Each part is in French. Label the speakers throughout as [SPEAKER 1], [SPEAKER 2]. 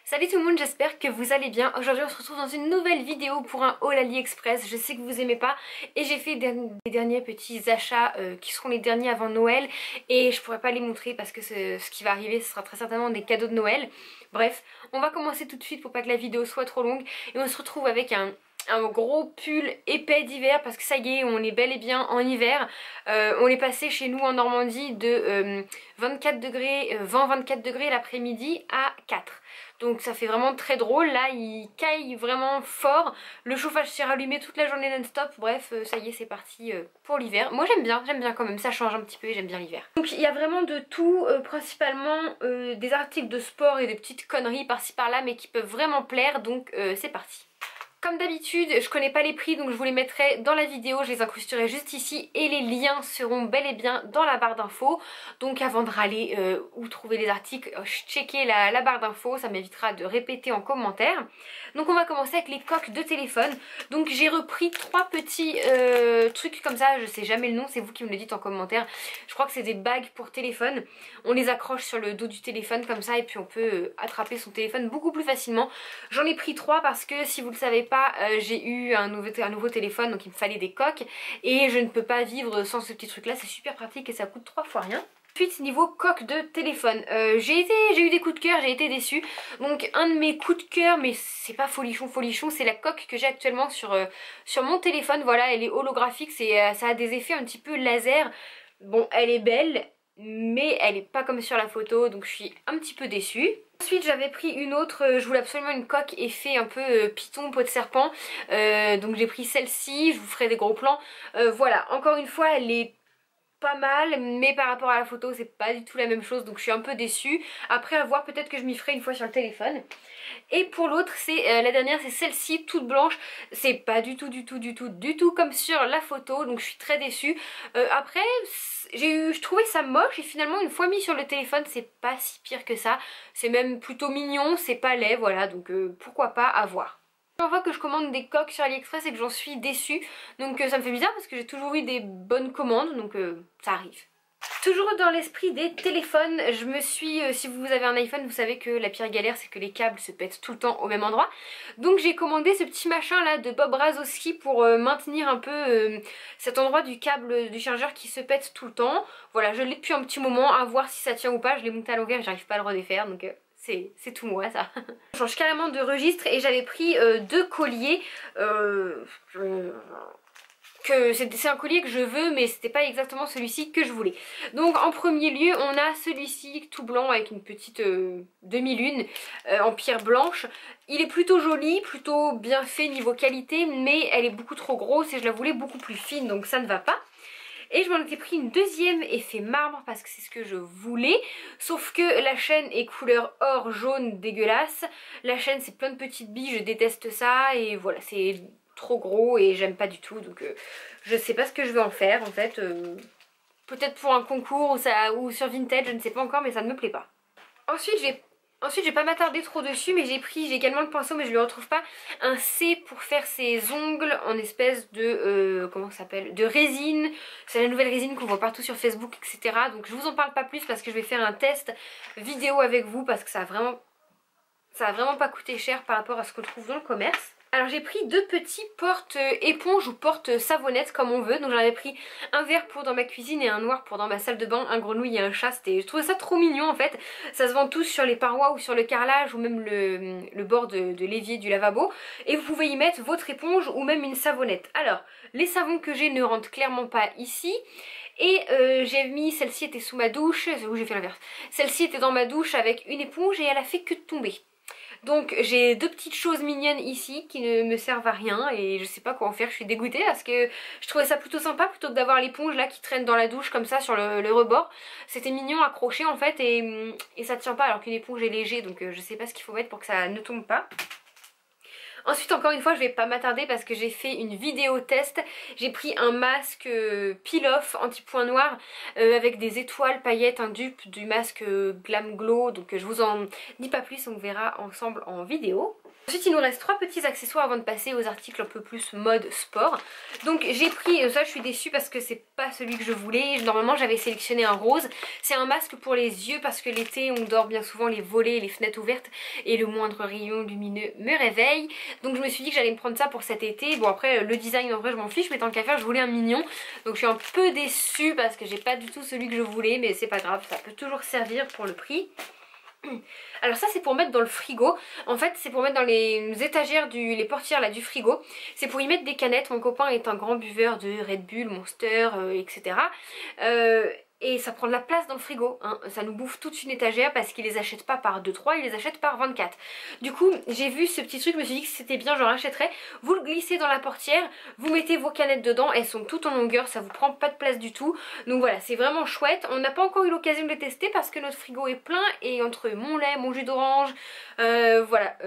[SPEAKER 1] Salut tout le monde, j'espère que vous allez bien. Aujourd'hui on se retrouve dans une nouvelle vidéo pour un haul AliExpress. Je sais que vous aimez pas et j'ai fait des derniers petits achats qui seront les derniers avant Noël. Et je pourrais pas les montrer parce que ce qui va arriver ce sera très certainement des cadeaux de Noël. Bref, on va commencer tout de suite pour pas que la vidéo soit trop longue. Et on se retrouve avec un gros pull épais d'hiver parce que ça y est, on est bel et bien en hiver. On est passé chez nous en Normandie de 24 degrés, 20-24 degrés l'après-midi à 4. Donc ça fait vraiment très drôle. Là il caille vraiment fort, le chauffage s'est rallumé toute la journée non-stop. Bref, ça y est, c'est parti pour l'hiver. Moi j'aime bien quand même, ça change un petit peu et j'aime bien l'hiver. Donc il y a vraiment de tout, principalement des articles de sport et des petites conneries par-ci par-là mais qui peuvent vraiment plaire, donc c'est parti. Comme d'habitude, je connais pas les prix donc je vous les mettrai dans la vidéo, je les incrusterai juste ici et les liens seront bel et bien dans la barre d'infos. Donc avant de râler ou trouver les articles, checkez la barre d'infos, ça m'évitera de répéter en commentaire. Donc on va commencer avec les coques de téléphone. Donc j'ai repris 3 petits trucs comme ça, je sais jamais le nom, c'est vous qui me le dites en commentaire. Je crois que c'est des bagues pour téléphone. On les accroche sur le dos du téléphone comme ça et puis on peut attraper son téléphone beaucoup plus facilement. J'en ai pris 3 parce que si vous le savez pas, j'ai eu un nouveau téléphone donc il me fallait des coques et je ne peux pas vivre sans ce petit truc là, c'est super pratique et ça coûte 3 fois rien. Ensuite niveau coque de téléphone, j'ai eu des coups de cœur, j'ai été déçue. Donc un de mes coups de cœur, mais c'est pas folichon, c'est la coque que j'ai actuellement sur mon téléphone. Voilà, elle est holographique, ça a des effets un petit peu laser. Bon, elle est belle mais elle est pas comme sur la photo donc je suis un petit peu déçue. Ensuite j'avais pris une autre, je voulais absolument une coque effet un peu python, peau de serpent, donc j'ai pris celle-ci, je vous ferai des gros plans. Voilà, encore une fois elle est pas mal mais par rapport à la photo c'est pas du tout la même chose donc je suis un peu déçue. Après à voir, peut-être que je m'y ferai une fois sur le téléphone. Et pour l'autre c'est la dernière, c'est celle-ci toute blanche, c'est pas du tout comme sur la photo donc je suis très déçue. Après je trouvais ça moche et finalement une fois mis sur le téléphone c'est pas si pire que ça, c'est même plutôt mignon, c'est pas laid, voilà, donc pourquoi pas, à voir. La première fois que je commande des coques sur AliExpress et que j'en suis déçue, donc ça me fait bizarre parce que j'ai toujours eu des bonnes commandes, donc ça arrive. Toujours dans l'esprit des téléphones, je me suis, si vous avez un iPhone, vous savez que la pire galère c'est que les câbles se pètent tout le temps au même endroit. Donc j'ai commandé ce petit machin là de Bob Razowski pour maintenir un peu cet endroit du câble du chargeur qui se pète tout le temps. Voilà, je l'ai depuis un petit moment, à voir si ça tient ou pas. Je l'ai monté à l'envers, j'arrive pas à le redéfaire donc c'est tout moi ça. Je change carrément de registre et j'avais pris 2 colliers. C'est un collier que je veux mais c'était pas exactement celui-ci que je voulais. Donc en premier lieu on a celui-ci tout blanc avec une petite demi-lune en pierre blanche. Il est plutôt joli, plutôt bien fait niveau qualité mais elle est beaucoup trop grosse et je la voulais beaucoup plus fine donc ça ne va pas. Et je m'en étais pris une deuxième effet marbre parce que c'est ce que je voulais. Sauf que la chaîne est couleur or jaune dégueulasse. La chaîne c'est plein de petites billes, je déteste ça et voilà, c'est trop gros et j'aime pas du tout. Donc je sais pas ce que je vais en faire en fait. Peut-être pour un concours ou sur Vinted, je ne sais pas encore mais ça ne me plaît pas. Ensuite je vais pas m'attarder trop dessus mais j'ai également le pinceau mais je le retrouve pas, un C pour faire ses ongles en espèce de comment ça s'appelle, de résine. C'est la nouvelle résine qu'on voit partout sur Facebook etc. Donc je vous en parle pas plus parce que je vais faire un test vidéo avec vous parce que ça a vraiment pas coûté cher par rapport à ce qu'on trouve dans le commerce. Alors j'ai pris 2 petits porte éponges ou porte savonnettes comme on veut. Donc j'en avais pris un vert pour dans ma cuisine et un noir pour dans ma salle de bain, un grenouille et un chat. Je trouvais ça trop mignon en fait. Ça se vend tous sur les parois ou sur le carrelage ou même le bord de l'évier du lavabo. Et vous pouvez y mettre votre éponge ou même une savonnette. Alors les savons que j'ai ne rentrent clairement pas ici. Et j'ai mis, celle-ci était sous ma douche, où j'ai fait l'inverse. Celle-ci était dans ma douche avec une éponge et elle a fait que de tomber. Donc j'ai 2 petites choses mignonnes ici qui ne me servent à rien et je sais pas quoi en faire, je suis dégoûtée parce que je trouvais ça plutôt sympa plutôt que d'avoir l'éponge là qui traîne dans la douche comme ça sur le rebord. C'était mignon accroché en fait et ça tient pas alors qu'une éponge est léger donc je sais pas ce qu'il faut mettre pour que ça ne tombe pas. Ensuite encore une fois je vais pas m'attarder parce que j'ai fait une vidéo test. J'ai pris un masque peel-off anti-point noir avec des étoiles paillettes, un dupe du masque Glam Glow. Donc je vous en dis pas plus, on verra ensemble en vidéo. Ensuite il nous reste 3 petits accessoires avant de passer aux articles un peu plus mode sport. Donc j'ai pris, ça je suis déçue parce que c'est pas celui que je voulais. Normalement j'avais sélectionné un rose. C'est un masque pour les yeux parce que l'été on dort bien souvent les volets, les fenêtres ouvertes et le moindre rayon lumineux me réveille. Donc je me suis dit que j'allais me prendre ça pour cet été. Bon après le design en vrai je m'en fiche, mais tant qu'à faire je voulais un mignon. Donc je suis un peu déçue parce que j'ai pas du tout celui que je voulais, mais c'est pas grave, ça peut toujours servir pour le prix. Alors ça c'est pour mettre dans le frigo. En fait c'est pour mettre dans les étagères, les portières là du frigo. C'est pour y mettre des canettes. Mon copain est un grand buveur de Red Bull, Monster, etc. Et ça prend de la place dans le frigo, hein. Ça nous bouffe toute une étagère parce qu'il les achète pas par 2-3, il les achète par 24. Du coup j'ai vu ce petit truc, je me suis dit que c'était bien, j'en rachèterais. Vous le glissez dans la portière, vous mettez vos canettes dedans, elles sont toutes en longueur, ça vous prend pas de place du tout. Donc voilà, c'est vraiment chouette. On n'a pas encore eu l'occasion de les tester parce que notre frigo est plein et entre mon lait, mon jus d'orange, voilà...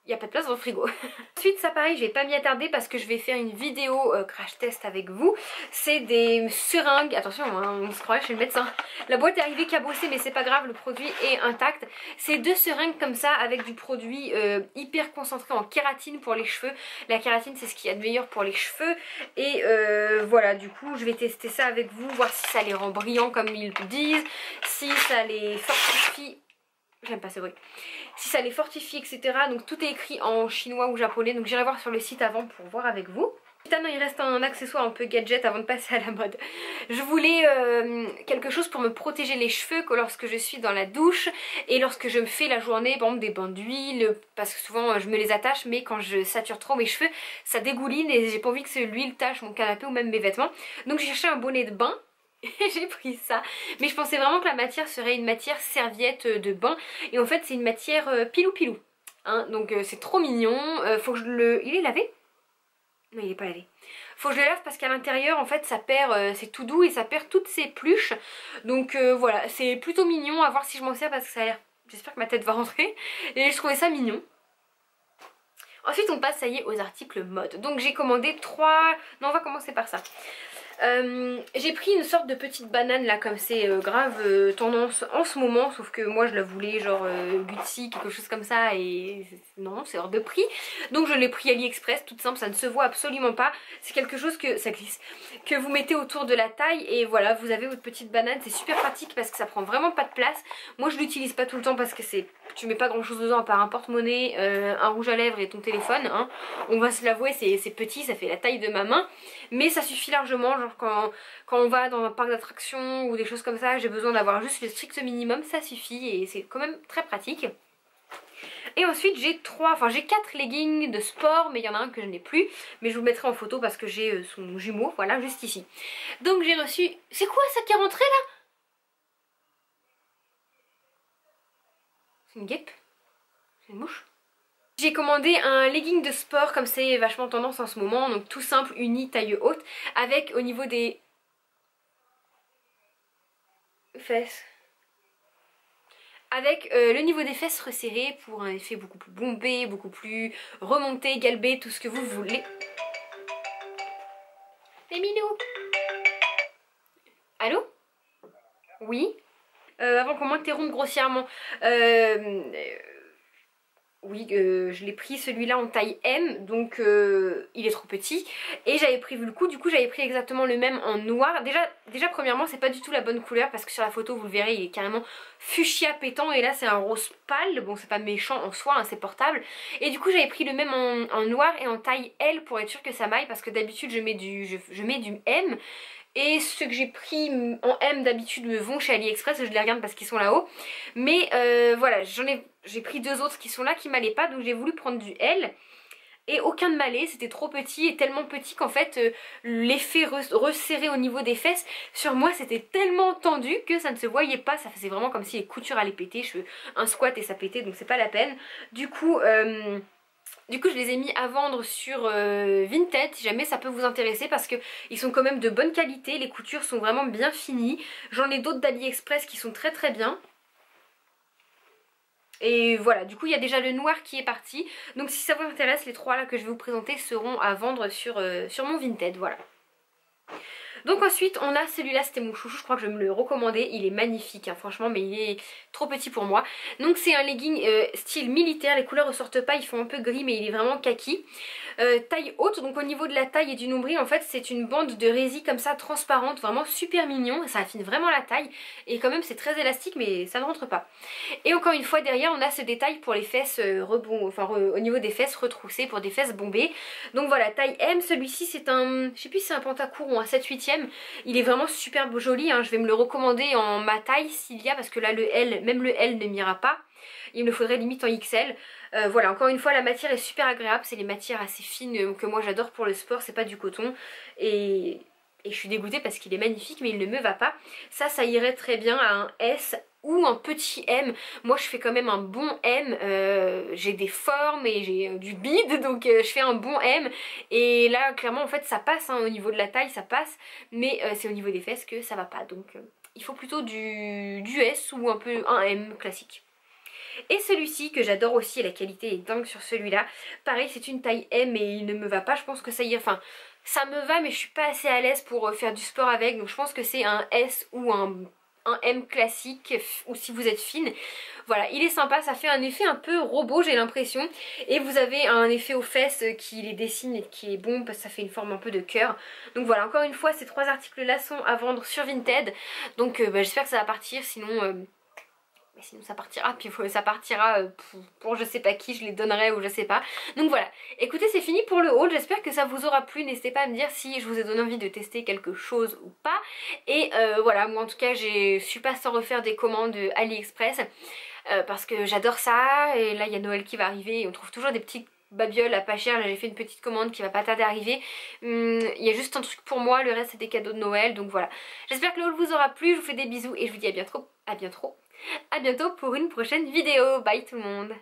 [SPEAKER 1] il n'y a pas de place dans le frigo. Ensuite ça pareil je vais pas m'y attarder parce que je vais faire une vidéo crash test avec vous. C'est des seringues, attention hein, on se croirait chez le médecin. La boîte est arrivée cabossée mais c'est pas grave, le produit est intact. C'est 2 seringues comme ça avec du produit hyper concentré en kératine pour les cheveux. La kératine c'est ce qu'il y a de meilleur pour les cheveux. Et voilà, du coup je vais tester ça avec vous, voir si ça les rend brillants comme ils le disent, si ça les fortifie. J'aime pas ce bruit. Si ça les fortifie, etc. Donc tout est écrit en chinois ou japonais. Donc j'irai voir sur le site avant pour voir avec vous. Putain non, il reste un accessoire un peu gadget avant de passer à la mode. Je voulais quelque chose pour me protéger les cheveux que lorsque je suis dans la douche et lorsque je me fais la journée, par exemple des bains d'huile, parce que souvent je me les attache, mais quand je sature trop mes cheveux, ça dégouline et j'ai pas envie que l'huile tache mon canapé ou même mes vêtements. Donc j'ai cherché un bonnet de bain. Et j'ai pris ça, mais je pensais vraiment que la matière serait une matière serviette de bain et en fait c'est une matière pilou pilou hein, donc c'est trop mignon. Faut que je le... Il est lavé? Non il est pas lavé. Faut que je le lave parce qu'à l'intérieur en fait ça perd, c'est tout doux et ça perd toutes ses pluches. Donc voilà, c'est plutôt mignon, à voir si je m'en sers parce que ça a l'air... J'espère que ma tête va rentrer. Et je trouvais ça mignon. Ensuite on passe, ça y est, aux articles mode. Donc j'ai commandé 3... Non on va commencer par ça. J'ai pris une sorte de petite banane là comme c'est grave tendance en ce moment, sauf que moi je la voulais genre Gucci, quelque chose comme ça et non c'est hors de prix. Donc je l'ai pris AliExpress, toute simple, ça ne se voit absolument pas. C'est quelque chose que, ça glisse, que vous mettez autour de la taille et voilà vous avez votre petite banane. C'est super pratique parce que ça prend vraiment pas de place. Moi je l'utilise pas tout le temps parce que c'est... Tu mets pas grand chose dedans à part un porte-monnaie, un rouge à lèvres et ton téléphone hein. On va se l'avouer c'est petit, ça fait la taille de ma main. Mais ça suffit largement, genre quand on va dans un parc d'attractions ou des choses comme ça, j'ai besoin d'avoir juste le strict minimum, ça suffit et c'est quand même très pratique. Et ensuite j'ai 4 leggings de sport, mais il y en a un que je n'ai plus, mais je vous le mettrai en photo parce que j'ai son jumeau, voilà, juste ici. Donc j'ai reçu... C'est quoi ça qui est rentré là? C'est une guêpe? C'est une mouche? J'ai commandé un legging de sport comme c'est vachement tendance en ce moment, donc tout simple, uni, taille haute, avec au niveau des fesses, avec le niveau des fesses resserré pour un effet beaucoup plus bombé, beaucoup plus remonté, galbé, tout ce que vous voulez. Les minous. Allô? Oui? Avant qu'on m'interrompe grossièrement, oui, je l'ai pris celui-là en taille M, donc il est trop petit. Et j'avais prévu le coup, du coup j'avais pris exactement le même en noir. Déjà premièrement c'est pas du tout la bonne couleur parce que sur la photo vous le verrez il est carrément fuchsia pétant et là c'est un rose pâle. Bon c'est pas méchant en soi, hein, c'est portable. Et du coup j'avais pris le même en noir et en taille L pour être sûr que ça m'aille parce que d'habitude je mets du M. Et ceux que j'ai pris en M d'habitude me vont chez AliExpress, je les regarde parce qu'ils sont là-haut. Mais voilà, j'ai pris 2 autres qui sont là qui m'allaient pas, donc j'ai voulu prendre du L. Et aucun ne m'allait, c'était trop petit et tellement petit qu'en fait l'effet resserré au niveau des fesses sur moi c'était tellement tendu que ça ne se voyait pas. Ça faisait vraiment comme si les coutures allaient péter, je fais un squat et ça pétait donc c'est pas la peine. Du coup je les ai mis à vendre sur Vinted si jamais ça peut vous intéresser parce qu'ils sont quand même de bonne qualité, les coutures sont vraiment bien finies. J'en ai d'autres d'AliExpress qui sont très très bien. Et voilà, du coup il y a déjà le noir qui est parti. Donc si ça vous intéresse, les 3 là que je vais vous présenter seront à vendre sur mon Vinted, voilà. Donc ensuite on a celui-là, c'était mon chouchou, je crois que je vais me le recommander, il est magnifique hein, franchement, mais il est trop petit pour moi. Donc c'est un legging style militaire, les couleurs ressortent pas, ils font un peu gris mais il est vraiment kaki. Taille haute, donc au niveau de la taille et du nombril en fait c'est une bande de résille comme ça transparente, vraiment super mignon, ça affine vraiment la taille et quand même c'est très élastique mais ça ne rentre pas. Et encore une fois derrière on a ce détail pour les fesses au niveau des fesses retroussées pour des fesses bombées. Donc voilà, taille M, celui-ci c'est un, je sais plus si c'est un pantacourt, un 7/8e, il est vraiment super joli hein. Je vais me le recommander en ma taille s'il y a, parce que là le L, même le L ne m'ira pas. Il me faudrait limite en XL. Voilà, encore une fois la matière est super agréable, c'est les matières assez fines que moi j'adore pour le sport, c'est pas du coton. Et je suis dégoûtée parce qu'il est magnifique mais il ne me va pas. Ça irait très bien à un S ou un petit M. Moi je fais quand même un bon M, j'ai des formes et j'ai du bide, donc je fais un bon M. Et là clairement en fait ça passe hein, au niveau de la taille ça passe, mais c'est au niveau des fesses que ça va pas. Donc il faut plutôt du S ou un peu un M classique. Et celui-ci que j'adore aussi, la qualité est dingue sur celui-là. Pareil c'est une taille M et il ne me va pas, je pense que ça y est, enfin ça me va mais je suis pas assez à l'aise pour faire du sport avec. Donc je pense que c'est un S ou un M classique, ou si vous êtes fine. Voilà, il est sympa, ça fait un effet un peu robot j'ai l'impression. Et vous avez un effet aux fesses qui les dessine et qui est bon parce que ça fait une forme un peu de cœur. Donc voilà, encore une fois ces 3 articles là sont à vendre sur Vinted. Donc j'espère que ça va partir, sinon ça partira, puis ça partira pour je sais pas qui, je les donnerai ou je sais pas. Donc voilà, écoutez c'est fini pour le haul, j'espère que ça vous aura plu, n'hésitez pas à me dire si je vous ai donné envie de tester quelque chose ou pas. Et voilà, moi en tout cas je suis pas sans refaire des commandes AliExpress parce que j'adore ça. Et là il y a Noël qui va arriver et on trouve toujours des petits babioles à pas cher. Là j'ai fait une petite commande qui va pas tarder à arriver. Il y a juste un truc pour moi, le reste c'est des cadeaux de Noël. Donc voilà, j'espère que le haul vous aura plu, je vous fais des bisous et je vous dis à bientôt pour une prochaine vidéo. Bye tout le monde.